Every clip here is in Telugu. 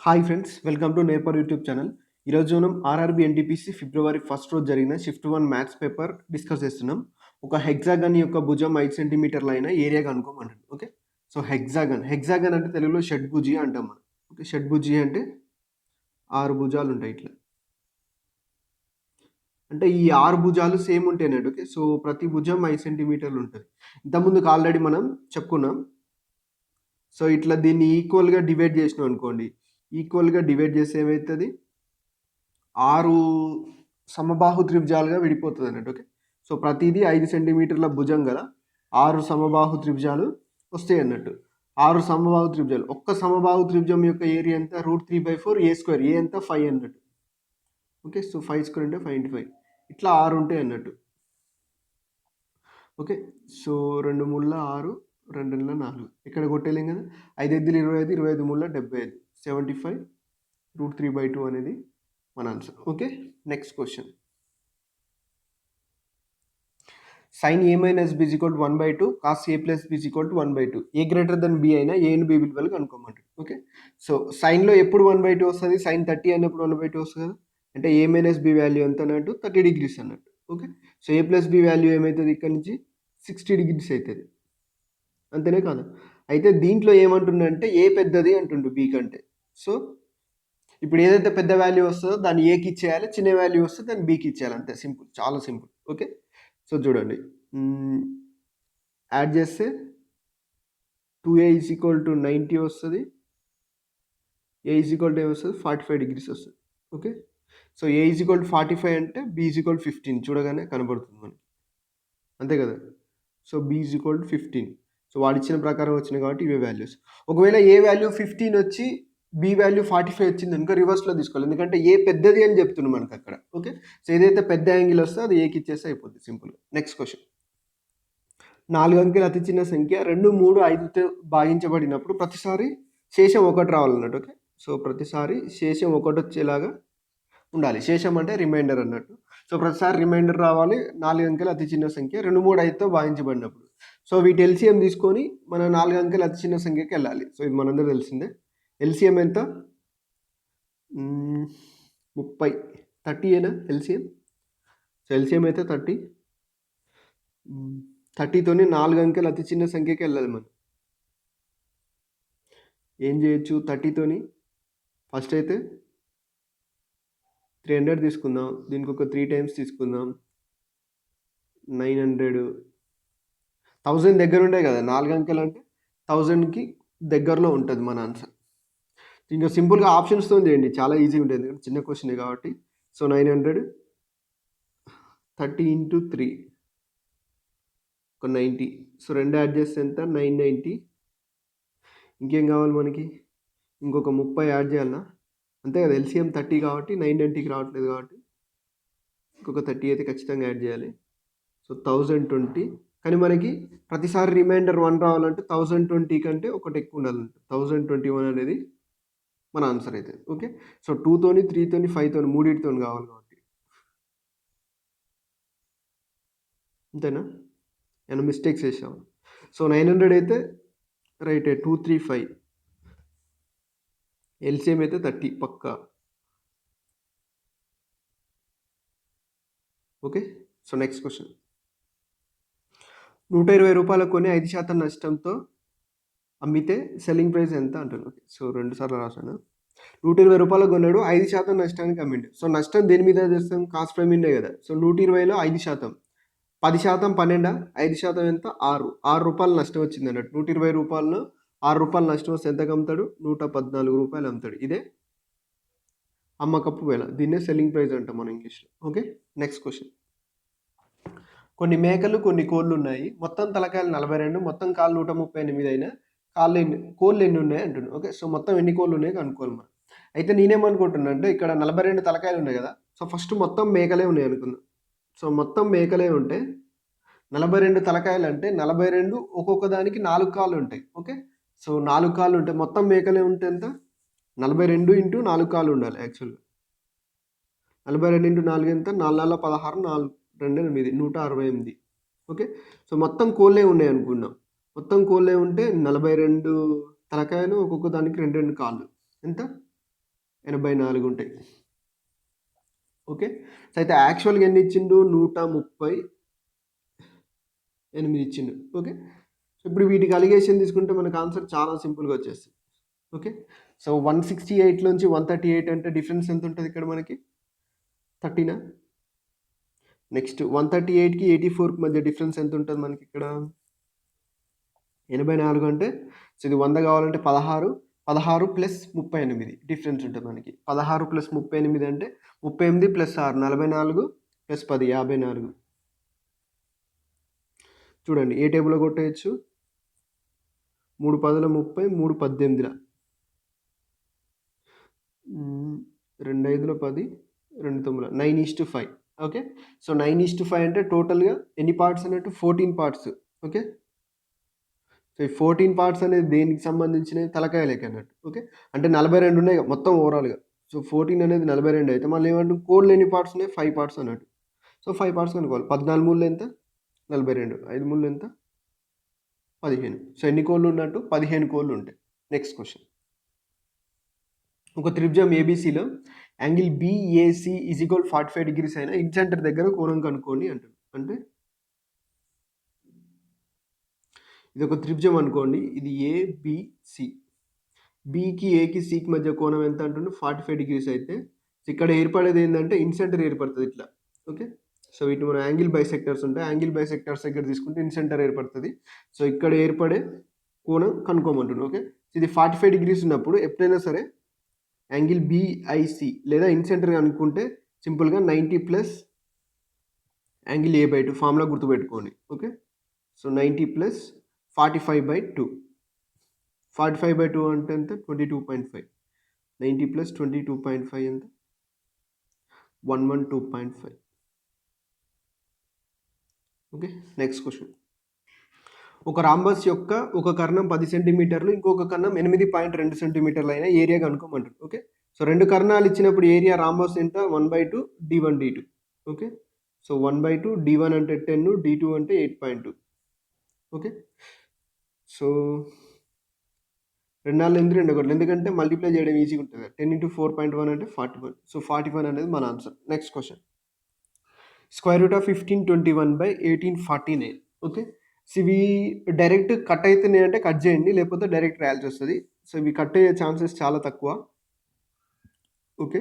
హాయ్ ఫ్రెండ్స్, వెల్కమ్ టు నేర్పర్ యూట్యూబ్ ఛానల్. ఈరోజు మనం ఆర్ఆర్బి ఎన్టీపీసీ ఫిబ్రవరి 1 రోజు జరిగిన షిఫ్ట్ 1 మ్యాథ్స్ పేపర్ డిస్కస్ చేస్తున్నాం. ఒక హెక్సాగన్ యొక్క భుజం 5 సెంటీమీటర్ల అయిన ఏరియా కనుక్కోమంటాడు. ఓకే, సో హెక్సాగన్ అంటే తెలుగులో షడ్భుజి అంటాం మనం. ఓకే, షడ్భుజి అంటే 6 భుజాలు ఉంటాయి ఇట్లా. అంటే ఈ 6 భుజాలు సేమ్ ఉంటాయి అన్నట్టు. ఓకే, సో ప్రతి భుజం 5 సెంటీమీటర్లు ఉంటుంది. ఇంతకుముందుకు ఆల్రెడీ మనం చెప్పుకున్నాం. సో ఇట్లా దీన్ని ఈక్వల్గా డివైడ్ చేసినాం అనుకోండి. ఈక్వల్గా డివైడ్ చేస్తే ఏమవుతుంది, 6 సమబాహు త్రిభుజాలుగా విడిపోతుంది అన్నట్టు. ఓకే, సో ప్రతిదీ 5 సెంటీమీటర్ల భుజం గల 6 సమబాహు త్రిభుజాలు వస్తాయి అన్నట్టు. 6 సమబాహు త్రిభుజాలు. ఒక్క సమబాహు త్రిభుజం యొక్క ఏరియా ఎంత, √3/4 ఏ స్క్వేర్. ఏ ఎంత 5 అన్నట్టు. ఓకే, సో 5 స్క్వేర్ అంటే 5 × 5 ఇట్లా 6 ఉంటాయి అన్నట్టు. ఓకే, సో 2 × 6 2 × 4 ఇక్కడ కొట్టేలేం కదా. 5 × 5 25, 25 × 75 75 √3/2 అనేది మన answer. Okay, next question. sin a minus b is equal to 1/2 cos a plus b is equal to 1/2. A greater than b అయినా a and b విలువలు కనుక్కోమంటారు. ఓకే, సో సైన్లో ఎప్పుడు 1/2 వస్తుంది, sin 30 అయినప్పుడు 1/2 వస్తుంది కదా. అంటే a మైనస్ b వాల్యూ ఎంత అన్నట్టు 30 degrees అన్నట్టు. Okay, so a plus b value ఏమవుతుంది, ఇక్కడ నుంచి 60 degrees అవుతుంది. అంతేనే కాదు. అయితే దీంట్లో ఏమంటుండంటే ఏ పెద్దది అంటుండు b కంటే. సో ఇప్పుడు ఏదైతే పెద్ద వాల్యూ వస్తుందో దాన్ని ఏకి ఇచ్చేయాలి, చిన్న వాల్యూ వస్తే దాన్ని బీకి ఇచ్చేయాలి. అంతే, సింపుల్, చాలా సింపుల్. ఓకే, సో చూడండి, యాడ్ చేస్తే 2a = 90 వస్తుంది. a = ఏమొస్తుంది, 45 degrees వస్తుంది. ఓకే, సో a = 45 అంటే b = 15 చూడగానే కనబడుతుంది మనకి, అంతే కదా. So b = 15. సో వాడు ఇచ్చిన ప్రకారం వచ్చినాయి కాబట్టి ఇవే వాల్యూస్. ఒకవేళ ఏ వాల్యూ 15 వచ్చి బి వాల్యూ 45 వచ్చింది అనుకో, రివర్స్లో తీసుకోవాలి. ఎందుకంటే ఏ పెద్దది అని చెప్తున్నాం మనకు అక్కడ. ఓకే, సో ఏదైతే పెద్ద యాంగిల్ వస్తే అది ఏకి ఇచ్చేస్తే అయిపోద్ది, సింపుల్గా. Next question. 4 అంకెల అతి చిన్న సంఖ్య 2, 3, 5తో భాగించబడినప్పుడు ప్రతిసారి శేషం 1 రావాలన్నట్టు. ఓకే, సో ప్రతిసారి శేషం 1 వచ్చేలాగా ఉండాలి. శేషం అంటే రిమైండర్ అన్నట్టు. సో ప్రతిసారి రిమైండర్ రావాలి. 4 అంకెల అతి చిన్న సంఖ్య 2, 3, 5తో భాగించబడినప్పుడు. సో వీటి ఎల్సిఎం తీసుకొని మన 4 అంకెల అతి చిన్న సంఖ్యకి వెళ్ళాలి. సో ఇది మనందరూ తెలిసిందే. ఎల్సిఎం ఎంత, 30. 30 ఏనా ఎల్సిఎం. సో ఎల్సిఎం అయితే 30. 30తోని 4 అంకెల అతి చిన్న సంఖ్యకి వెళ్ళాలి మనం. ఏం చేయొచ్చు, 30తోని ఫస్ట్ అయితే 300 తీసుకుందాం. దీనికి ఒక 3 టైమ్స్ తీసుకుందాం. 900. 1000 దగ్గర ఉంటాయి కదా. 4 అంకెలు అంటే 1000కి దగ్గరలో ఉంటుంది మన ఆన్సర్. ఇంకా సింపుల్గా ఆప్షన్స్తో చేయండి, చాలా ఈజీ ఉంటుంది, చిన్న క్వశ్చన్ కాబట్టి. సో 900 30 × 3 ఒక 90. సో 2 యాడ్ చేస్తే ఎంత, 990. ఇంకేం కావాలి మనకి, ఇంకొక 30 యాడ్ చేయాలన్నా, అంతే కదా. ఎల్సిఎం 30 కాబట్టి 990కి రావట్లేదు కాబట్టి ఇంకొక 30 అయితే ఖచ్చితంగా యాడ్ చేయాలి. సో 1020. కానీ మనకి ప్రతిసారి రిమైండర్ 1 రావాలంటే 1020 కంటే ఒకటి ఎక్కువ ఉండాలంటే 1021 అనేది మన ఆన్సర్ అయితే. ఓకే, సో 2తోని 3తోని 5తోని మూడింటితోని కావాలి కాబట్టి. అంతేనా, ఏమైనా మిస్టేక్స్ చేసాము. సో 900 అయితే రైటే, 235. ఎల్సిఎం అయితే 30 పక్కా. Okay, so next question. 120 రూపాయలకు కొని 5% నష్టంతో అమ్మితే సెల్లింగ్ ప్రైస్ ఎంత అంటున్నాను. ఓకే, సో 2 సార్లు రాశాను. 120 రూపాయలకు కొన్నాడు, 5% నష్టానికి అమ్మిండు. సో నష్టం దేని మీద చేస్తాం, కాస్ట్ ప్రైమ్ మీదే కదా. సో 120లో 5%, 10% 12, 5% ఎంత, 6 రూపాయలు నష్టం వచ్చింది అన్నట్టు. 120 రూపాయల్లో 6 రూపాయలు నష్టం వస్తే ఎంత అమ్ముతాడు, 114 రూపాయలు అమ్ముతాడు. ఇదే అమ్మకపు వేల, దీన్నే సెల్లింగ్ ప్రైస్ అంటాం మన ఇంగ్లీష్లో. Okay, next question. కొన్ని మేకలు కొన్ని కోళ్ళు ఉన్నాయి. మొత్తం తలకాయలు 42, మొత్తం కాళ్ళు 138 అయినా కోళ్ళు ఎన్ని ఉన్నాయి అంటున్నాను. ఓకే, సో మొత్తం ఎన్ని కోళ్ళు ఉన్నాయి కనుక్కోవాలి మనం. అయితే నేనేమనుకుంటున్నా అంటే ఇక్కడ 42 తలకాయలు ఉన్నాయి కదా. సో ఫస్ట్ మొత్తం మేకలే ఉన్నాయి అనుకుందాం. సో మొత్తం మేకలే ఉంటే 42 తలకాయలు అంటే 42 ఒక్కొక్క దానికి 4 కాళ్ళు ఉంటాయి. ఓకే, సో 4 కాళ్ళు ఉంటాయి. మొత్తం మేకలే ఉంటే ఎంత, 42 × 4 కాళ్ళు ఉండాలి యాక్చువల్గా. 42 × 4 ఎంత, 4 × 16, 4 2 8, 168. ఓకే, సో మొత్తం కోళ్ళే ఉన్నాయి అనుకున్నాం. మొత్తం కోళ్ళే ఉంటే 42 తలకాయలు, ఒక్కొక్క దానికి 2 కాళ్ళు, ఎంత 84 ఉంటాయి. ఓకే. సో అయితే యాక్చువల్గా ఎన్ని ఇచ్చిండు? 138 ఇచ్చిండు. ఓకే. సో ఇప్పుడు వీటికి అలిగేషన్ తీసుకుంటే మనకు ఆన్సర్ చాలా సింపుల్గా వచ్చేస్తుంది. ఓకే. సో 168 నుంచి 138 అంటే డిఫరెన్స్ ఎంత ఉంటుంది ఇక్కడ మనకి? 13. నెక్స్ట్ 138కి 84కి మధ్య డిఫరెన్స్ ఎంత ఉంటుంది మనకి ఇక్కడ? 84 అంటే సో ఇది 100 కావాలంటే 16 ప్లస్ 38 డిఫరెన్స్ ఉంటుంది మనకి. 16 ప్లస్ 38 అంటే 38 ప్లస్ 6 44 ప్లస్ 10 54. చూడండి ఏ టేబుల్లో కొట్టేయచ్చు? 3 10 30, 3 18, 2 5 10, 2 9 9:5. ఓకే. సో 9:5 అంటే టోటల్గా ఎన్ని పార్ట్స్ అన్నట్టు? 14 పార్ట్స్. ఓకే. సో ఈ 14 పార్ట్స్ అనేది దేనికి సంబంధించినవి? తలకాయ లెక్క అన్నట్టు. ఓకే. అంటే 42 ఉన్నాయి మొత్తం ఓవరాల్గా. సో 14 అనేది 42 అయితే మళ్ళీ ఏమంటాం? కోడ్లు ఎన్ని పార్ట్స్ ఉన్నాయి? 5 పార్ట్స్ అన్నట్టు. సో 5 పార్ట్స్ కనుక్కోవాలి. 14 మూళ్ళు ఎంత? 42. 5 మూళ్ళు ఎంత? 15. సో ఎన్ని కోళ్ళు ఉన్నట్టు? 15 కోళ్ళు ఉంటాయి. Next question. ఒక త్రిభుజం ఏబీసీలో angle BAC is equal 45 degrees అయినా ఇన్సెంటర్ దగ్గర కోణం కనుక్కోండి అంటారు. అంటే ఇది ఒక త్రిభుజం అనుకోండి. ఇది ఏబిసి. బికి ఏకి సికి మధ్య కోణం ఎంత అంటుండే? 45 degrees అయితే ఇక్కడ ఏర్పడేది ఏంటంటే ఇన్సెంటర్ ఏర్పడుతుంది ఇట్లా. ఓకే. సో వీటి మనం యాంగిల్ బైసెక్టర్స్ ఉంటాయి. యాంగిల్ బైసెక్టర్స్ దగ్గర తీసుకుంటే ఇన్సెంటర్ ఏర్పడుతుంది. సో ఇక్కడ ఏర్పడే కోణం కనుక్కోమంటుంది. ఓకే. ఇది 45 degrees ఉన్నప్పుడు ఎప్పుడైనా సరే యాంగిల్ బిఐసి లేదా ఇన్సెంటర్ అనుకుంటే సింపుల్గా 90 ప్లస్ యాంగిల్ a/2 ఫార్ములా గుర్తుపెట్టుకోండి. ఓకే. So 90 plus 45/2. 45/2 అంటే ఎంత? 22.5. 90 ప్లస్ 22.5 ఎంత? 112.5. ఓకే. Next question. ఒక రాంబస్ యొక్క ఒక కర్ణం 10 సెంటీమీటర్లు, ఇంకొక కర్ణం 8.2 సెంటీమీటర్లు అయినా ఏరియా కనుక్కోమంటారు. ఓకే. సో 2 కర్ణాలు ఇచ్చినప్పుడు ఏరియా రాంబస్ ఎంత? 1/2 d1 d2. Okay. So 1/2 d1 అంటే 10, d2 అంటే 8.2. ఓకే. సో 2 4 8 2 1 ఎందుకంటే మల్టిప్లై చేయడం ఈజీగా ఉంటుంది. 10 × 4.1 అంటే 41. సో 41 అనేది మన answer. Next question. √1521/1849. Okay. So ఇవి డైరెక్ట్ కట్ అవుతున్నాయి అంటే కట్ చేయండి, లేకపోతే డైరెక్ట్ రాయాల్సి వస్తుంది. సో ఇవి కట్ అయ్యే ఛాన్సెస్ చాలా తక్కువ. ఓకే.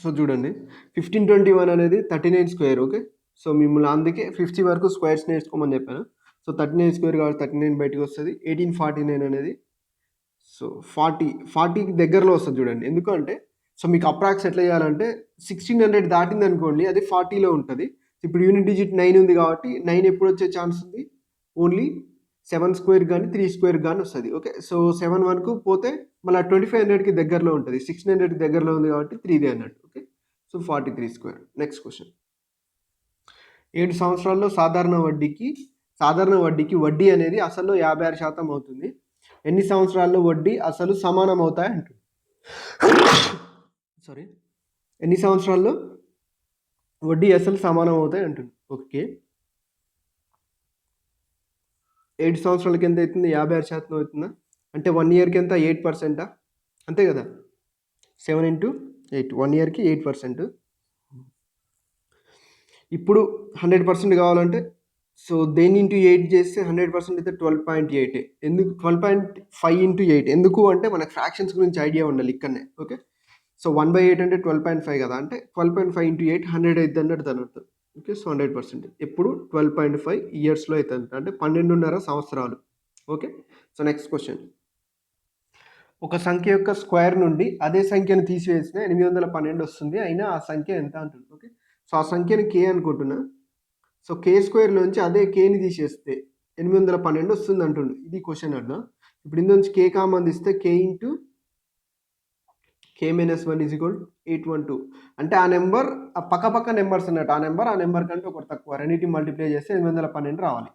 సో చూడండి 1521 అనేది 39 స్క్వేర్. ఓకే. సో మిమ్మల్ని అందుకే 50 వరకు స్క్వేర్స్ నేర్చుకోమని చెప్పాను. సో 39 స్క్వేర్ కాబట్టి 39 బయటకు వస్తుంది. 1849 అనేది సో 40కి దగ్గరలో వస్తుంది చూడండి. ఎందుకంటే సో మీకు అప్రాక్స్ ఎట్లా చేయాలంటే 1600 దాటింది అనుకోండి, అది 40లో ఉంటుంది. ఇప్పుడు యూనిట్ డిజిట్ 9 ఉంది కాబట్టి 9 ఎప్పుడు వచ్చే ఛాన్స్ ఉంది? ఓన్లీ 7 స్క్వేర్ కానీ 3 స్క్వేర్ కానీ వస్తుంది. ఓకే. సో 7 వరకు పోతే మళ్ళీ 2500కి దగ్గరలో ఉంటుంది. 1600కి దగ్గరలో ఉంది కాబట్టి 3 అన్నట్టు. Okay. So 43 square. Next question. 7 సంవత్సరాల్లో సాధారణ వడ్డీకి వడ్డీ అనేది అసలు 56% అవుతుంది. ఎన్ని సంవత్సరాల్లో వడ్డీ అసలు సమానం అవుతాయి అంటుంది. సారీ, ఎన్ని సంవత్సరాల్లో వడ్డీ అసలు సమానం అవుతాయి అంటుంది. ఓకే. 7 సంవత్సరాలకి ఎంత అవుతుంది? 56% అవుతుందా? అంటే 1 ఇయర్కి ఎంత? 8%. అంతే కదా. 7 × 8 1 ఇయర్కి 8%. ఇప్పుడు 100% కావాలంటే సో దేని ఇంటూ 8 చేస్తే 100% అయితే 12.8. ఎందుకు 12.5 × 8? ఎందుకు అంటే మనకు ఫ్రాక్షన్స్ గురించి ఐడియా ఉండాలి ఇక్కడనే. ఓకే. సో 1/8 అంటే 12.5 కదా. అంటే 12.5 × 8 100 అవుతుంది అన్నట్టు దాని అర్థం. ఓకే. సో 100% ఎప్పుడు 12.5 ఇయర్స్లో అవుతుంది. అంటే 12.5 సంవత్సరాలు. ఓకే. So next question. ఒక సంఖ్య యొక్క స్క్వేర్ నుండి అదే సంఖ్యను తీసివేసిన 812 వస్తుంది. అయినా ఆ సంఖ్య ఎంత అంటుంది. ఓకే. సో ఆ సంఖ్యని k అనుకుంటున్నా. సో k² అదే kని తీసేస్తే 812 వస్తుంది అంటుండు. ఇది క్వశ్చన్ అర్థం. ఇప్పుడు ఇందు నుంచి k కామన్ తీస్తే k × k - 1 = 812. అంటే ఆ నెంబర్ ఆ పక్క నెంబర్స్ అన్నట్టు. ఆ నెంబర్ కంటే ఒకటి తక్కువ. రెండింటిని మల్టిప్లై చేస్తే 812 రావాలి.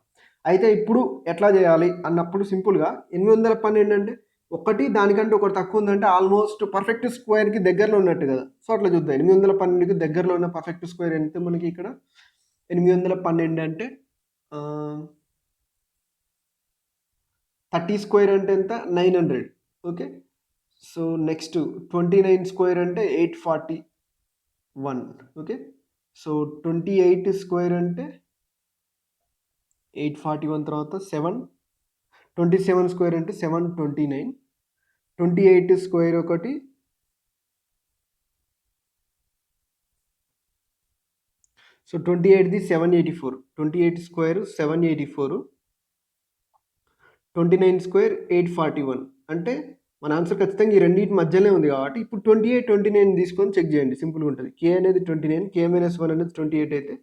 అయితే ఇప్పుడు ఎట్లా చేయాలి అన్నప్పుడు సింపుల్గా 812 అంటే ఒకటి దానికంటే ఒకటి తక్కువ ఉందంటే ఆల్మోస్ట్ పర్ఫెక్ట్ స్క్వేర్కి దగ్గరలో ఉన్నట్టు కదా. సో అట్లా చూద్దాం. 812కి దగ్గరలో ఉన్న పర్ఫెక్ట్ స్క్వేర్ ఎంత మనకి ఇక్కడ? 812 అంటే 30 స్క్వేర్ అంటే ఎంత? 900. ఓకే. సో నెక్స్ట్ 29 స్క్వేర్ అంటే 841. ఓకే. సో 28 స్క్వేర్ అంటే 841 తర్వాత 27 స్క్వేర్ అంటే 729. 28 స్క్వేర్ ఒకటి, సో 28ది 784. 28 స్క్వేర్ 784. 29 స్క్వేర్ 841. అంటే మన ఆన్సర్ ఖచ్చితంగా ఈ రెండింటి మధ్యలో ఉంది కాబట్టి ఇప్పుడు 28, 29 తీసుకొని చెక్ చేయండి. సింపుల్గా ఉంటుంది. కే అనేది 29, K-1 అనేది 28 అయితే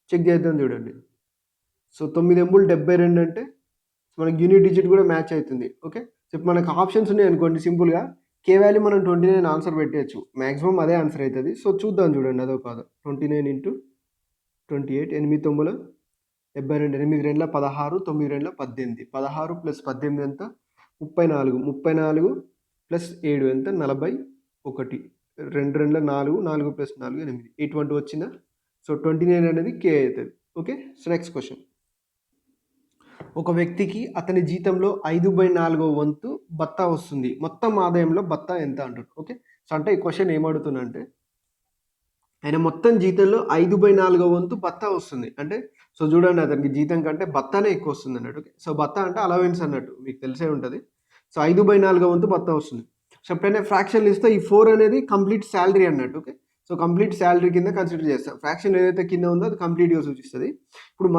చెక్ చేద్దాం చూడండి. సో 9 ఎంబుల్ 72 అంటే మనకి యూనిట్ డిజిట్ కూడా మ్యాచ్ అవుతుంది. ఓకే. సో మనకు ఆప్షన్స్ ఉన్నాయి అనుకోండి, సింపుల్గా కే వాల్యూ మనం 29 ఆన్సర్ పెట్టచ్చు. మ్యాక్సిమం అదే ఆన్సర్ అవుతుంది. సో చూద్దాం చూడండి, అదో కాదు. 29 ఇంటూ 28, 8 9 72, 8 2 16, 9 2 18. 16 ప్లస్ 18 ఎంత? 34. 34 ప్లస్ 7 ఎంత? 41. 2 2 4, 4 ప్లస్ 4 8. 812 వచ్చిందా? సో 29 అనేది కే అవుతుంది. ఓకే. So next question. ఒక వ్యక్తికి అతని జీతంలో 5/4 వంతు భత్తా వస్తుంది. మొత్తం ఆదాయంలో భత్తా ఎంత అంటారు? ఓకే. సో అంటే ఈ క్వశ్చన్ ఏమడుగుతుందంటే, ఆయన మొత్తం జీతంలో 5/4 వంతు భత్తా వస్తుంది. అంటే సో చూడండి, అతనికి జీతం కంటే భత్తానే ఎక్కువ వస్తుంది అన్నట్టు. ఓకే. సో భత్తా అంటే అలవెన్స్ అన్నట్టు, మీకు తెలిసే ఉంటుంది. సో 5/4 వంతు భత్తా వస్తుంది. సో ఎప్పుడైనా ఫ్రాక్షన్లు ఇస్తే ఈ 4 అనేది కంప్లీట్ శాలరీ అన్నట్టు. ఓకే. సో కంప్లీట్ శాలరీ కింద కన్సిడర్ చేస్తాం. ఫ్రాక్షన్ ఏదైతే కింద ఉందో అది కంప్లీట్గా సూచిస్తుంది. ఇప్పుడు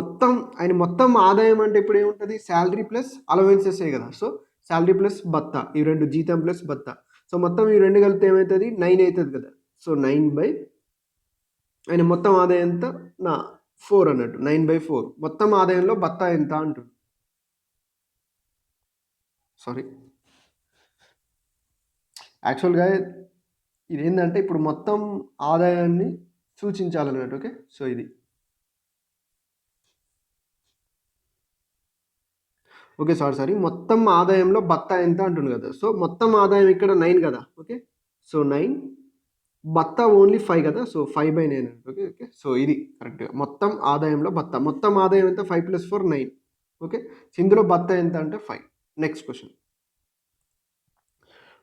మొత్తం ఆదాయం అంటే ఇప్పుడు ఏముంటుంది? శాలరీ ప్లస్ అలవెన్సెస్ కదా. సో శాలరీ ప్లస్ భత్తా, ఈ రెండు జీతం ప్లస్ భత్తా. సో మొత్తం ఈ రెండు కలిపితే ఏమవుతుంది? 9 అవుతుంది కదా. సో 9 ఆయన మొత్తం ఆదాయం ఎంత? 4 అన్నట్టు. 9/4 మొత్తం ఆదాయంలో భత్తా ఎంత అంటుంది. సారీ, యాక్చువల్గా ఇది ఏంటంటే ఇప్పుడు మొత్తం ఆదాయాన్ని సూచించాలన్నట్టు. ఓకే. సో ఇది ఓకే. సారీ, మొత్తం ఆదాయంలో భత్తా ఎంత అంటుంది కదా. సో మొత్తం ఆదాయం ఇక్కడ 9 కదా. ఓకే. సో 9, భత్తా ఓన్లీ 5 కదా. So 5/9 okay. ఓకే. సో ఇది కరెక్ట్గా మొత్తం ఆదాయంలో భత్తా. మొత్తం ఆదాయం ఎంత? 5 + 4 9. ఓకే. ఇందులో భత్తా ఎంత అంటే 5. Next question.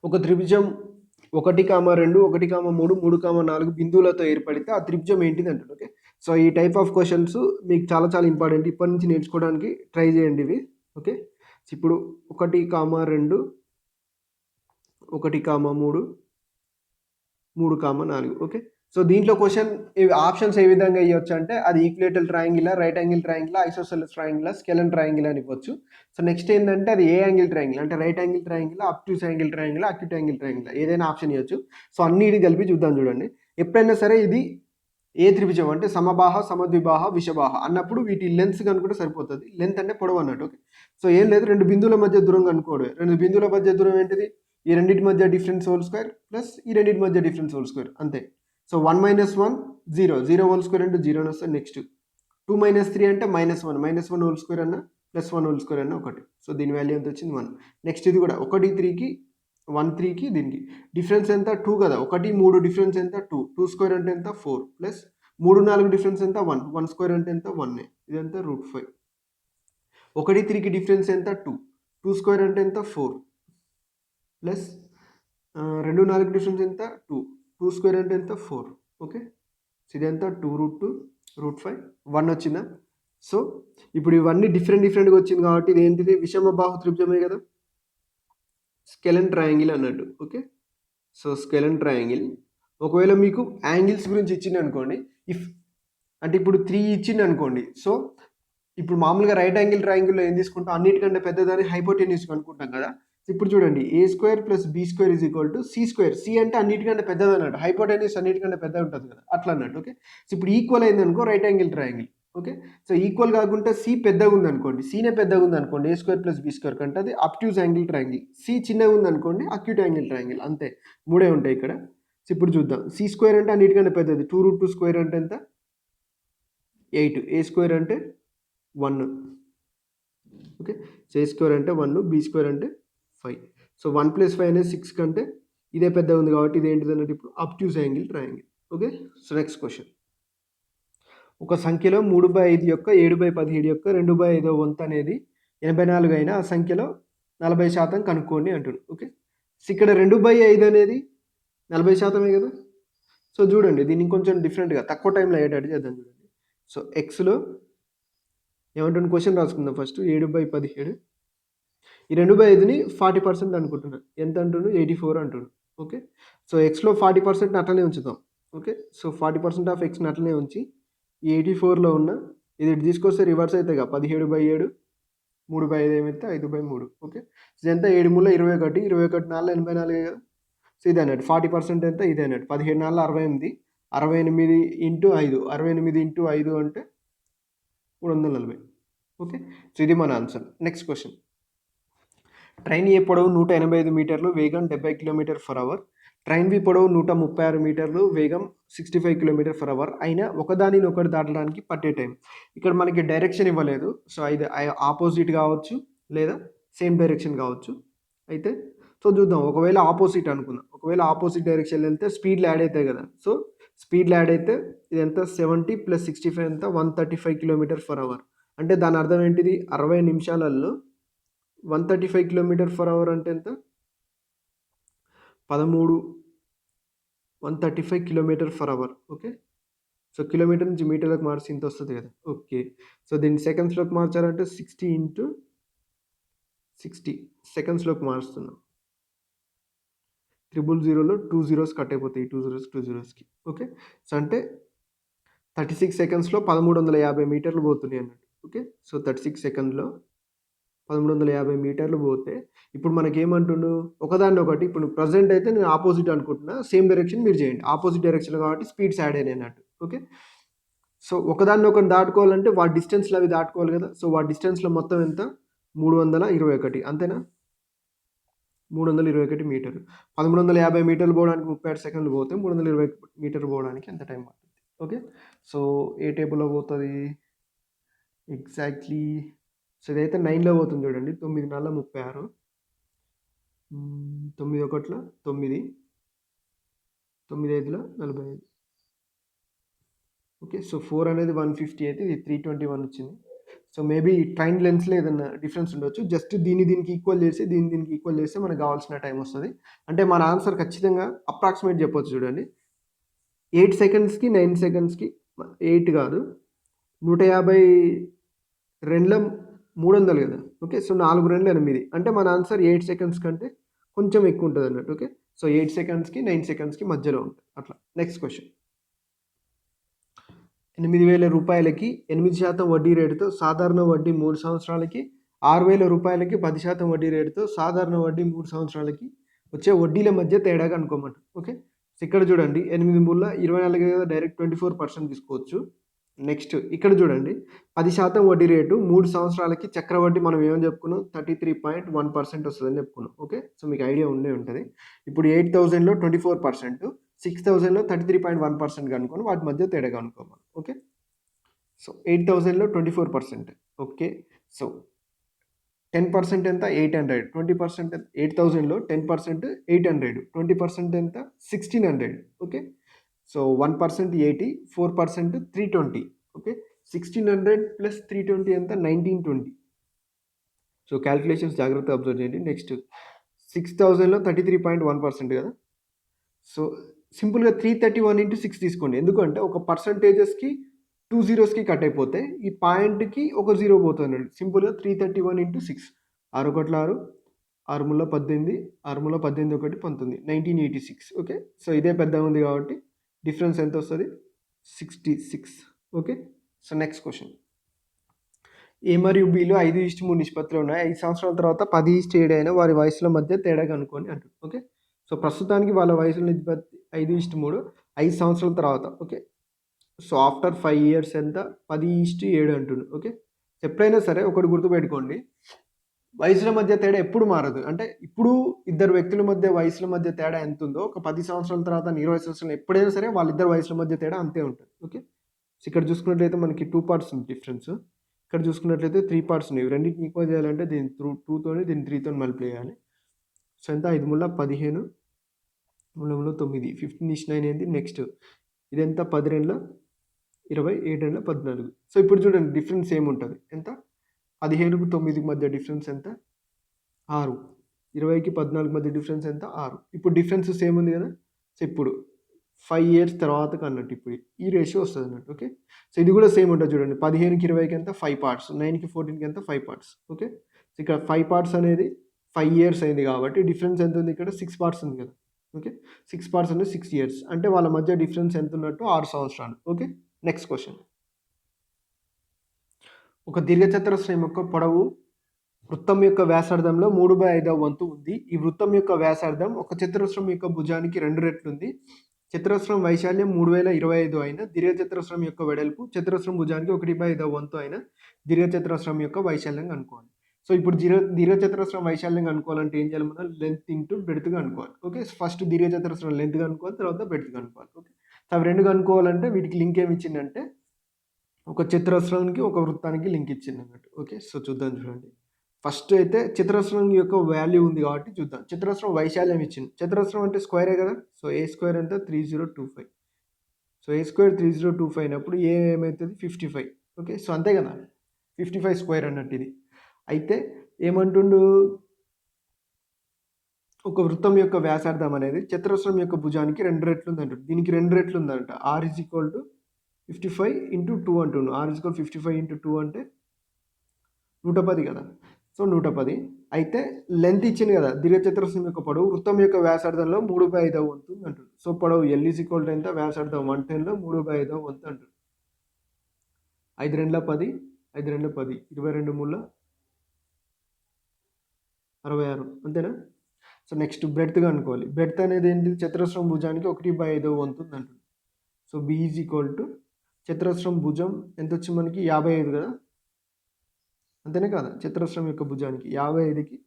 ఒక త్రిభుజం 1, 2, 1, 3, 3, 4 బిందువులతో ఏర్పడితే ఆ త్రిభుజం ఏంటిది అంటారు. ఓకే. సో ఈ టైప్ ఆఫ్ క్వశ్చన్స్ మీకు చాలా చాలా ఇంపార్టెంట్. ఇప్పటి నుంచి నేర్చుకోవడానికి ట్రై చేయండి ఇవి. ఓకే. ఇప్పుడు 1, 2, 1, 3, 3, 4. ఓకే. సో దీంట్లో క్వశ్చన్ ఆప్షన్స్ ఏ విధంగా ఇవ్వచ్చు అంటే, అది equilateral triangle, right angle triangle, isosceles triangle, scalene triangle అని ఇవ్వచ్చు. సో నెక్స్ట్ ఏంటంటే అది ఏ యాంగిల్ ట్రయాంగిల్ అంటే right angle triangle, obtuse angle triangle, acute angle triangle, ఏదైనా ఆప్షన్ ఇవ్వచ్చు. సో అన్నిటి కలిపి చూద్దాం చూడండి. ఎప్పుడైనా సరే ఇది ఏ త్రిభుజం అంటే సమబాహ, సమద్విబాహ, విషబాహ అన్నప్పుడు వీటి లెన్స్ కనుకుంటే సరిపోతుంది. లెంత్ అంటే పొడవు అన్నట్టు. ఓకే. సో ఏం లేదు, రెండు బిందువుల మధ్య దూరం కనుక్కోవడం. రెండు బిందువుల మధ్య దూరం ఏంటిది? ఈ రెండింటి మధ్య డిఫరెన్స్ హోల్ స్క్వేర్ ప్లస్ ఈ రెండింటి మధ్య డిఫరెన్స్ హోల్ స్క్వేర్, అంతే. సో 1 - 1 0, 0 హోల్ స్క్వేర్ అంటే 0 అని వస్తుంది. నెక్స్ట్ 2 - 3 అంటే -1, -1 హోల్ స్క్వేర్ అన్న +1 హోల్ స్క్వేర్ అన్న ఒకటి. సో దీని వాల్యూ ఎంత వచ్చింది? 1. నెక్స్ట్ ఇది కూడా 1 3కి 1 3కి దీనికి డిఫరెన్స్ ఎంత? 2 కదా. 1 3 డిఫరెన్స్ ఎంత? 2. 2 స్క్వేర్ అంటే ఎంత? 4 ప్లస్ 3 4 డిఫరెన్స్ ఎంత? 1. 1 స్క్వేర్ అంటే ఎంత? 1. ఇదంతా √5. 1 3కి డిఫరెన్స్ ఎంత? 2. 2 స్క్వేర్ అంటే ఎంత? 4 ప్లస్ 2 4 డిఫరెన్స్ ఎంత? 2. 2 స్క్వేర్ అంటే ఎంత? 4. ఓకే. సో ఇదంతా 2√2 √5 1 వచ్చిందా? సో ఇప్పుడు ఇవన్నీ డిఫరెంట్గా వచ్చింది కాబట్టి ఇది ఏంటిది? విషమబాహు త్రిభుజమే కదా, స్కెలన్ ట్రయాంగిల్ అన్నట్టు. ఓకే. So scalene triangle. ఒకవేళ మీకు యాంగిల్స్ గురించి ఇచ్చింది అనుకోండి, అంటే ఇప్పుడు 3 ఇచ్చింది అనుకోండి. సో ఇప్పుడు మామూలుగా రైట్ యాంగిల్ ట్రయాంగిల్లో ఏం తీసుకుంటాం? అన్నిటికంటే పెద్దదాన్ని హైపోటెన్యూస్ అనుకుంటాం కదా. ఇప్పుడు చూడండి, A² + B² = C². C అంటే అన్నిటికంటే పెద్దది అన్నట్టు, హైపోటెన్యూస్ అన్నిటికంటే పెద్దగా ఉంటుంది కదా, అట్లా అన్నట్టు. ఓకే. సో ఇప్పుడు ఈక్వల్ అయింది అనుకో right angle triangle. Okay. So equal కాకుండా C పెద్దగా ఉంది అనుకోండి, Cనే పెద్దగా ఉంది అనుకోండి A² + B² కంటే, అది అబ్ట్యూస్ యాంగిల్ ట్రయాంగిల్. C చిన్నగా ఉంది అనుకోండి అక్యూట్ యాంగిల్ ట్రయాంగిల్. అంతే, మూడే ఉంటాయి ఇక్కడ. సో ఇప్పుడు చూద్దాం. C² అంటే అన్నిటికంటే పెద్దది. 2√2² అంటే ఎంత? 8. A² అంటే 1. ఓకే. సో A² అంటే 1, B² అంటే 5. సో 1 + 5 అనేది 6 కంటే ఇదే పెద్దగా ఉంది కాబట్టి ఇది ఏంటిది అన్నట్టు ఇప్పుడు obtuse angle triangle. Okay. So next question. ఒక సంఖ్యలో 3/5 యొక్క 7/17 యొక్క 2/5 వంతు అనేది 84 అయినా ఆ సంఖ్యలో 40% కనుక్కోండి అంటుడు. ఓకే. ఇక్కడ 2/5 అనేది 40% కదా. సో చూడండి దీన్ని కొంచెం డిఫరెంట్గా తక్కువ టైంలో అయ్యేటట్టు చేద్దాం చూడండి. సో ఎక్స్లో ఏమంటుంది క్వశ్చన్ రాసుకుందాం ఫస్ట్. 7/17 ఈ 2/5ని 40% అనుకుంటున్నాను. ఎంత అంటుండు 84 అంటుండు. ఓకే, సో ఎక్స్లో 40% అట్లనే ఉంచుతాం. ఓకే, సో 40% ఆఫ్ ఎక్స్ని అట్లనే ఉంచి ఈ 84లో ఉన్న ఇది తీసుకొస్తే రివర్స్ అవుతాయిగా 17/7 3/5 ఏమైతే 5/3. ఓకే, ఇదంతా 7 మూల 21 21 నాలుగు 84 కదా. సో ఇది అన్నట్టు 40% ఎంత ఇది అన్నట్టు 17 నాలుగు 68 68 ఇంటూ 5 68 ఇంటూ 5 అంటే 340. ఓకే, సో ఇది మన ఆన్సర్. Next question. ట్రైన్ ఏ పొడవు 185 మీటర్లు, వేగం 70 km/h. ట్రైన్ బి పొడవు 136 మీటర్లు, వేగం 65 km/h అయినా ఒకదానిని ఒకటి దాటడానికి పట్టే టైం. ఇక్కడ మనకి డైరెక్షన్ ఇవ్వలేదు. సో ఇది ఆపోజిట్ కావచ్చు లేదా సేమ్ డైరెక్షన్ కావచ్చు. అయితే సో చూద్దాం, ఒకవేళ ఆపోజిట్ అనుకుందాం. ఒకవేళ ఆపోజిట్ డైరెక్షన్ వెళ్తే స్పీడ్లు యాడ్ అవుతాయి కదా. సో స్పీడ్లు యాడ్ అయితే ఇది ఎంత 70 + 65 ఎంత 135 km/h. అంటే దాని అర్థం ఏంటిది 60 నిమిషాలలో 135 km/h అంటే ఎంత 135 km/h. ఓకే, సో కిలోమీటర్ నుంచి మీటర్లకు మార్చి ఇంత వస్తుంది కదా. ఓకే, సో దీన్ని సెకండ్స్లోకి మార్చాలంటే 60 × 60 సెకండ్స్లోకి మారుస్తున్నాం. 000లో 2 zeros కట్ అయిపోతాయి, 2 zeros. ఓకే, సో అంటే 36 సెకండ్స్లో 1350 మీటర్లు పోతున్నాయి అన్నట్టు. ఓకే, సో 36 సెకండ్లో 1350 మీటర్లు పోతే ఇప్పుడు మనకేమంటుండు ఒకదాన్ని ఒకటి. ఇప్పుడు ప్రజెంట్ అయితే నేను ఆపోజిట్ అనుకుంటున్నా, సేమ్ డైరెక్షన్ మీరు చేయండి. ఆపోజిట్ డైరెక్షన్ కాబట్టి స్పీడ్స్ యాడ్ అయినాయి అన్నట్టు. ఓకే, సో ఒకదాన్ని ఒకటి దాటుకోవాలంటే వాటి డిస్టెన్స్లో అవి దాటుకోవాలి కదా. సో వాటి డిస్టెన్స్లో మొత్తం ఎంత 321 అంతేనా. 321 మీటర్లు. 1350 మీటర్లు పోవడానికి 36 సెకండ్లు పోతే 320 మీటర్లు పోవడానికి ఎంత టైం పడుతుంది. ఓకే, సో ఏ టేబుల్లో పోతుంది ఎగ్జాక్ట్లీ. సో ఇదైతే 9లో పోతుంది చూడండి. 9 × 4 = 36, 9 × 1 = 9, 9 × 5 = 45. ఓకే, సో 4 అనేది 150 అయితే ఇది 321 వచ్చింది. సో మేబీ ట్రైన్ లెన్స్లో ఏదైనా డిఫరెన్స్ ఉండొచ్చు. జస్ట్ దీనికి ఈక్వల్ చేసి దీనికి ఈక్వల్ చేస్తే మనకు కావాల్సిన టైం వస్తుంది. అంటే మన ఆన్సర్ ఖచ్చితంగా అప్రాక్సిమేట్ చెప్పొచ్చు చూడండి. 8 సెకండ్స్కి 9 సెకండ్స్కి 8 కాదు 152 300 కదా. ఓకే, సో 4 2 8 అంటే మన ఆన్సర్ 8 సెకండ్స్ కంటే కొంచెం ఎక్కువ ఉంటుంది అన్నట్టు. ఓకే, సో 8 సెకండ్స్కి 9 సెకండ్స్కి మధ్యలో ఉంటుంది అట్లా. Next question. 8,000 రూపాయలకి 8% వడ్డీ రేటుతో సాధారణ వడ్డీ 3 సంవత్సరాలకి, 6,000 రూపాయలకి 10% వడ్డీ రేటుతో సాధారణ వడ్డీ 3 సంవత్సరాలకి వచ్చే వడ్డీల మధ్య తేడా కనుక్కోమంట. ఓకే, సో ఇక్కడ చూడండి 8 మూల 24 కదా, డైరెక్ట్ 24% తీసుకోవచ్చు. నెక్స్ట్ ఇక్కడ చూడండి 10% వడ్డీ రేటు 3 సంవత్సరాలకి చక్రవడ్డీ మనం ఏమని చెప్పుకున్నాం 33.1% వస్తుందని చెప్పుకున్నాం. ఓకే, సో మీకు ఐడియా ఉండే ఉంటుంది. ఇప్పుడు 8,000లో 24%, 6,000లో 33.1% కనుక్కొని వాటి మధ్య తేడా కనుక్కోమని. ఓకే, సో 8,000లో 24%. ఓకే, సో 10% ఎంత 800, 20% 8,000లో 10% 800, 20% ఎంత 1,600. Okay, so 1% 80, 4% 320. ఓకే, 1,600 + 320 ఎంత 1,920. సో క్యాలిక్యులేషన్స్ జాగ్రత్తగా అబ్జర్వ్ చేయండి. నెక్స్ట్ 6,000లో 33.1% కదా. సో సింపుల్గా 331 × 6 తీసుకోండి. ఎందుకంటే ఒక పర్సంటేజెస్కి 2 zeroస్కి కట్ అయిపోతే ఈ పాయింట్కి ఒక 0 పోతుంది. సింపుల్గా 331 × 6 6 × 1 6, 6 × 18, 6 × 18 1 19, 1986. ఓకే, సో ఇదే పెద్దగా ఉంది కాబట్టి డిఫరెన్స్ ఎంత వస్తుంది 66. Okay, so next question. A మరియు బిలో 5:3 నిష్పత్తులు ఉన్నాయి. 5 సంవత్సరాల తర్వాత 10:7 అయిన వారి వయసుల మధ్య తేడా కనుక్కోండి అంటుంది. ఓకే, సో ప్రస్తుతానికి వాళ్ళ వయసుల నిష్పత్తి 5:3, 5 సంవత్సరాల తర్వాత. ఓకే, సో ఆఫ్టర్ 5 years ఎంత 10:7 అంటుంది. ఓకే, ఎప్పుడైనా సరే ఒకటి గుర్తుపెట్టుకోండి, వయసుల మధ్య తేడా ఎప్పుడు మారదు. అంటే ఇప్పుడు ఇద్దరు వ్యక్తుల మధ్య వయసుల మధ్య తేడా ఎంత ఉందో ఒక 10 సంవత్సరాల తర్వాత 20 సంవత్సరాలు ఎప్పుడైనా సరే వాళ్ళిద్దరు వయసుల మధ్య తేడా అంతే ఉంటుంది. ఓకే, సో ఇక్కడ చూసుకున్నట్లయితే మనకి 2 parts ఉంది డిఫరెన్స్. ఇక్కడ చూసుకున్నట్లయితే 3 parts ఉన్నాయి. రెండింటిని ఈక్వల్ చేయాలంటే దీన్ని 2 తోని దీన్ని 3 తోని మల్టిప్లై చేయాలి. సో ఎంత 5 × 15, 3 × 9, 15:9 ఏంది. నెక్స్ట్ ఇదెంత 10 × 2 20, 7 × 14. సో ఇప్పుడు చూడండి డిఫరెన్స్ ఏముంటుంది ఎంత 15కు 9కి మధ్య డిఫరెన్స్ ఎంత 6. 20కి 14 మధ్య డిఫరెన్స్ ఎంత? 6. ఇప్పుడు డిఫరెన్స్ సేమ్ ఉంది కదా! సో, ఇప్పుడు 5 ఇయర్స్ తర్వాతకి అన్నట్టు ఇప్పుడు ఈ రేషియో వస్తదన్నట్టు. ఓకే. సో, ఇది కూడా సేమ్ ఉంటది చూడండి. 15కి 20కి ఎంత? 5 పార్ట్స్. 9కి 14కి ఎంత? 5 పార్ట్స్. ఓకే. సో, ఇక్కడ 5 పార్ట్స్ అనేది 5 ఇయర్స్ అయింది కాబట్టి డిఫరెన్స్ ఎంత ఉంది ఇక్కడ? 6 పార్ట్స్ ఉంది కదా! ఓకే. 6 పార్ట్స్ అంటే 6 ఇయర్స్. అంటే వాళ్ళ మధ్య డిఫరెన్స్ ఎంత ఉన్నట్టు? 6 సంవత్సరాలు. ఓకే. Next question. ఒక దీర్ఘచతురస్రం యొక్క పొడవు వృత్తం యొక్క వ్యాసార్థంలో 3/5వ వంతు ఉంది. ఈ వృత్తం యొక్క వ్యాసార్థం ఒక చతురస్రం యొక్క భుజానికి 2 రెట్లుంది. చతురస్రం వైశాల్యం 3025 అయిన దీర్ఘచతురస్రం యొక్క వెడల్పు చతురస్రం భుజానికి 1/5వ వంతు అయిన దీర్ఘచతురస్రం యొక్క వైశాల్యం కనుక్కోవాలి. సో, ఇప్పుడు దీర్ఘచతురస్రం వైశాల్యం కనుక్కోవాలంటే ఏం చేయాలి మనం? లెంత్ ఇంటూ బ్రెడ్త్ కనుక్కోవాలి. ఓకే. ఫస్ట్ దీర్ఘచతురస్రం లెంత్ కనుక్కోవాలి. తర్వాత బ్రెడ్త్ కనుక్కోవాలి. ఓకే. సో, అవి 2 కనుక్కోవాలంటే వీటికి లింక్ ఏమి ఇచ్చిందంటే ఒక చతురస్రానికి ఒక వృత్తానికి లింక్ ఇచ్చిందన్నట్టు. ఓకే. సో, చూద్దాం చూడండి. ఫస్ట్ అయితే చతురస్రం యొక్క వాల్యూ ఉంది కాబట్టి చూద్దాం. చతురస్రం వైశాల్యం ఇచ్చింది. చతురస్రం అంటే స్క్వేరే కదా! సో, ఏ స్క్వేర్ ఎంత? 3025. సో, ఏ స్క్వేర్ 3025 అయినప్పుడు ఏ ఏమైతది? 55. ఓకే. సో, అంతే కదా! 55 స్క్వేర్ అన్నట్టు ఇది. అయితే ఏమంటుండు? ఒక వృత్తం యొక్క వ్యాసార్థం అనేది చతురస్రం యొక్క భుజానికి 2 రెట్లు ఉందంటాడు. దీనికి 2 రెట్లు ఉందంట. r = 55 × 2 అంటుండు. r = 55 × 2 అంటే 110 కదా! సో, 110. అయితే లెంత్ ఇచ్చింది కదా! దీర్ఘచతురస్రం యొక్క పొడవు వృత్తం యొక్క వ్యాసార్థంలో 3/5వ వంతు అంటుండు. సో, పొడవు L = ఎంత? వ్యాసార్థం 110లో 3/5వ వంతు అంటుండు. 5 2 10, 5 2 10, 22 3 66 అంతేనా? సో, నెక్స్ట్ బ్రెడ్త్ కనుక్కోవాలి. బ్రెడ్త్ అనేది ఏంటి? చతురస్రం భుజానికి 1/5వ వంతు ఉందంటుండు. సో, B = చతురస్రం భుజం ఎంతొచ్చింది మనకి? 55 కదా! అంతేనే కదా! చతురస్రం యొక్క భుజానికి 55కి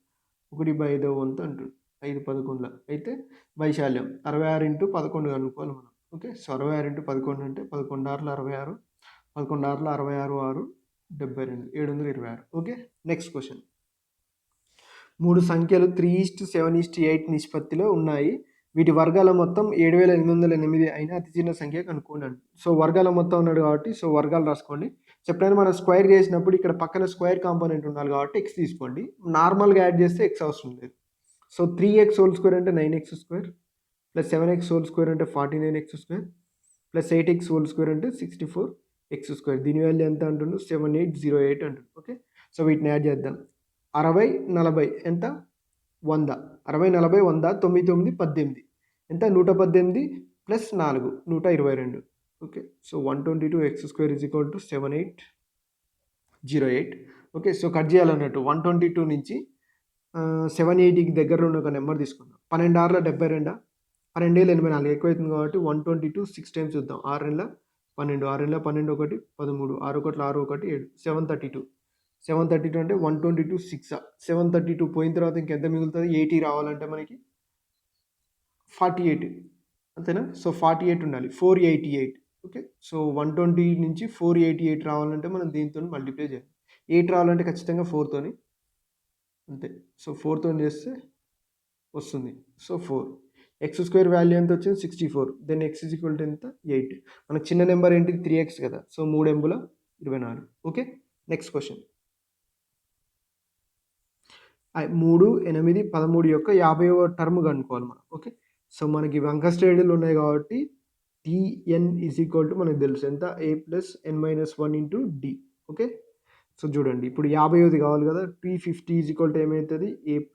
1/5వ వంతు అంటుండు. 5 11ల. అయితే వైశాల్యం 66 × 11 కనుక్కోవాలి మనం. ఓకే. సో, 66 × 11 అంటే 11 6ల 66, 11 6ల 66, 6 72, 726. ఓకే. Next question. 3 సంఖ్యలు 3:7:8 నిష్పత్తిలో ఉన్నాయి. వీటి వర్గాల మొత్తం 7808 అయిన అతి చిన్న సంఖ్య కనుక్కోండి అండి. సో, వర్గాల మొత్తం అన్నాడు కాబట్టి సో, వర్గాలు రాసుకోండి. సో, ఎప్పుడైనా మనం స్క్వేర్ చేసినప్పుడు ఇక్కడ పక్కన స్క్వేర్ కాంపోనెంట్ ఉండాలి కాబట్టి x తీసుకోండి. నార్మల్‌గా యాడ్ చేస్తే x అవసరం లేదు. సో, 3x² అంటే 9x² ప్లస్ 7x² అంటే 49x² ప్లస్ 8x² అంటే 64x². దీని వాల్యూ ఎంత అంటుండు? 7808 అంటుండు. ఓకే. సో, వీటిని యాడ్ చేద్దాం. 60 40 ఎంత? 100. 60 40 100 9 9 18 ఎంత? 118 plus 4 122. Okay. So, 122x² = 7808. Okay. So, cut చేయాలన్నట్టు 122 నుంచి 780కి దగ్గరలో ఉన్న ఒక నెంబర్ తీసుకుందాం. 12 6ల 72, 12 7 84 ఎక్కువైతుంది కాబట్టి 122 6 టైమ్స్ చూద్దాం. 6 2 12, 6 2 12 1 13, 6 1 6 1 7 732. 732 అంటే 122 6. 732 పోయిన తర్వాత ఇంకెంత మిగులుతుంది? 80 రావాలంటే మనకి 48 అంతేనా? సో, 48 ఉండాలి. 488. ఓకే. సో, 120 నుంచి 488 రావాలంటే మనం దీనితోని మల్టిప్లై చేయాలి. 8 రావాలంటే ఖచ్చితంగా 4తోని అంతే. సో, 4తోని చేస్తే వస్తుంది. సో, 4. x² వాల్యూ ఎంత వచ్చింది? 64. దెన్ x = ఎంత? 8. మనకు చిన్న నెంబర్ ఏంటిది? 3x కదా! సో, 3 ఎంబుల 24. ఓకే. Next question. 3 8 13 యొక్క 50వ టర్మ్ కనుక్కోవాలి మనం. ఓకే. సో, మనకి ఇవి అంక శ్రేణులు ఉన్నాయి కాబట్టి tn = మనకు తెలుసు ఎంత? a + n - 1 × d. Okay. So, చూడండి ఇప్పుడు 50ది కావాలి కదా! t50 = ఏమైతది? a +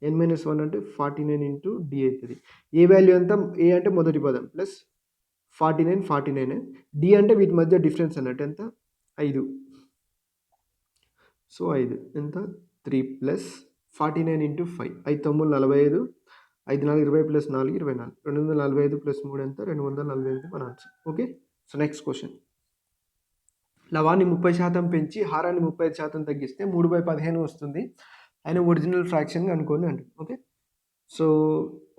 n - 1 అంటే 49 × d అవుతది. ఏ వాల్యూ ఎంత? a అంటే మొదటి పదం ప్లస్ 49 49. d అంటే వీటి మధ్య డిఫరెన్స్ అన్నట్టు ఎంత? 5. సో, 5 ఎంత? 3 + 49 × 5. 5 9 45, 5 4 20 + 4 24. 245 + 3 ఎంత? 248 మన answer. Okay. So, next question. లవాన్ని 30% పెంచి హారాన్ని 35% తగ్గిస్తే 3/15 వస్తుంది. అయిన ఒరిజినల్ ఫ్రాక్షన్ కనుక్కోండి అంటుంది. Okay. So,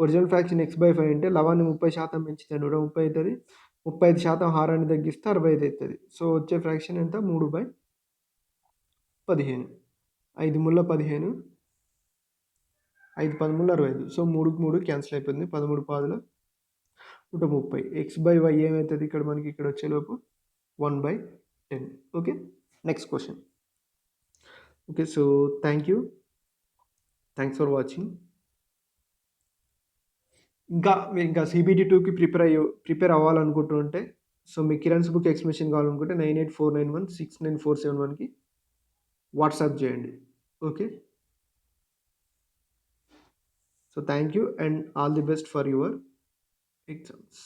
original fraction x/5 అంటే లవాన్ని 30% పెంచితే 130 అవుతుంది. 35% హారాన్ని తగ్గిస్తే 65 అవుతుంది. సో, వచ్చే ఫ్రాక్షన్ ఎంత? 3/15. 5 3 15, 5 13 65. సో, 3కి 3 క్యాన్సిల్ అయిపోయింది. 13 పాదుల 130. x/y ఏమవుతుంది ఇక్కడ మనకి ఇక్కడ వచ్చేలోపు 1/10. Okay. Next question. Okay. So, thank you. Thanks for watching. ఇంకా CBT 2కి ప్రిపేర్ అవ్వాలనుకుంటుంటే, సో మీ కిరణ్స్ బుక్ ఎక్స్ప్లెనేషన్ కావాలనుకుంటే 9849169471కి వాట్సాప్ చేయండి. Okay. So thank you and all the best for your exams.